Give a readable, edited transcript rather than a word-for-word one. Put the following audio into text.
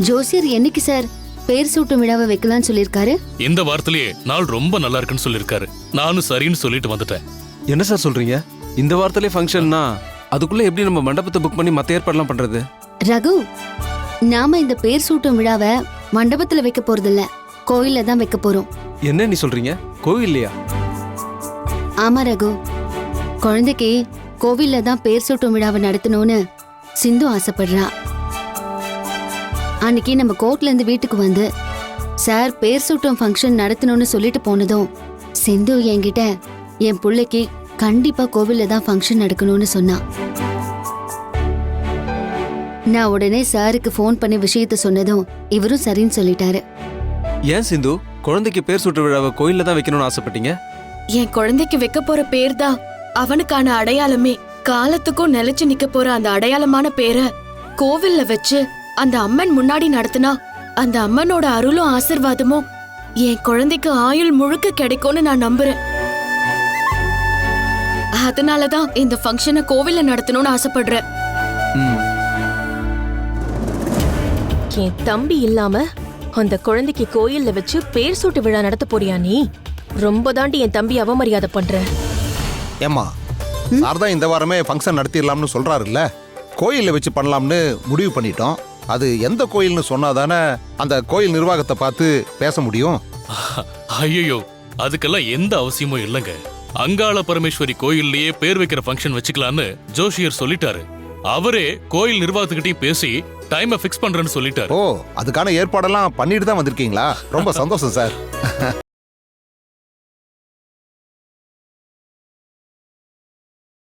ஜோசியர் என்னைக்கு சார் பேர் சூட்டும் விழாவை வைக்கலாம்னு சொல்லிருக்காரு? இந்த வாரத்திலேயே நாள் ரொம்ப நல்லா இருக்குன்னு சொல்லிருக்காரு. நானும் சரின்னு சொல்லிட்டு வந்துட்டேன். என்ன சார் சொல்றீங்க? இந்த வாரத்திலே ஃபங்க்ஷன்னா அதுக்குள்ள எப்படி நம்ம மண்டபத்தை புக் பண்ணி மத்த ஏற்பாடுலாம் பண்றது? ரகு, நாம இந்த பேர் சூட்டும் விழாவை மண்டபத்துல வைக்க போறதில்ல, கோயில்ல தான் வைக்க போறோம். என்ன நீ சொல்றீங்க? கோவில்லையா? ஆமா ரகு, குழந்தைக்கு கோவில்ல தான் பேர் சூட்டும் விழாவை நடத்தணும்னு சிந்து ஆசைப்படுறா. அன்னைக்கு நம்ம கோர்ட்ல இருந்து வீட்டுக்கு வந்து சார் பேர் சூட்டும் ஃபங்க்ஷன் நடத்தணும்னு சொல்லிட்டு போனதும் சிந்து என்கிட்ட என் பிள்ளைக்கு கண்டிப்பா கோவில்ல தான் ஃபங்க்ஷன் நடக்கணும்னு சொன்னா. நான் உடனே சாருக்கு ஃபோன் பண்ணி விஷயத்த சொன்னதும் இவரும் சரின்னு சொல்லிட்டாரு. ஏன் சிந்து குழந்தைக்கு பேர் சூட்டு விழாவை கோயில்ல தான் வைக்கணும்னு ஆசைப்பட்டீங்க? என் குழந்தைக்கு வைக்க போற பேர் தான் அவனுக்கான அடையாளமே. காலத்துக்கும் நிலைச்சு நிக்க போற அந்த அடையாளமான பேரை கோவில்ல வச்சு அந்த அம்மன் முன்னாடி நடத்தினா அந்த அம்மனோட அருளும் ஆசிர்வாதமும் என் குழந்தைக்கு ஆயுள் முழுக்க கிடைக்கும்னு நான் நம்புறேன். அதனாலதான் இந்த ஃபங்க்ஷனை கோவில்ல நடத்தணும்னு ஆசைப்படுறேன். என் தம்பி இல்லாம அந்த குழந்தைக்கு கோயில்ல வச்சு பேர் சூட்டு விழா நடத்த போறியா நீ? ரொம்ப தாண்டி என் தம்பி அவமரியாதை பண்ற. ஏம்மா, சார் தான் இந்த வாரமே ஃபங்க்ஷன் நடத்திடலாம்னு சொல்றாருல்ல, கோயிலில் வச்சு பண்ணலாம்னு முடிவு பண்ணிட்டோம். அது எந்த கோயில்னு சொன்னாதானே அந்த கோயில் நிர்வாகத்தை பார்த்து பேச முடியும். ஐயோ, அதுக்கெல்லாம் எந்த அவசியமும் இல்லைங்க. அங்காள பரமேஸ்வரி கோயில்லயே பேர் வைக்கிற ஃபங்க்ஷன் வச்சுக்கலான்னு ஜோஷியர் சொல்லிட்டாரு. அவரே கோயில் நிர்வாகத்துக்கிட்டையும் பேசி டைமை ஃபிக்ஸ் பண்றேன்னு சொல்லிட்டாரு. ஓ, அதுக்கான ஏற்பாடெல்லாம் பண்ணிட்டு தான் வந்திருக்கீங்களா? ரொம்ப சந்தோஷம் சார்.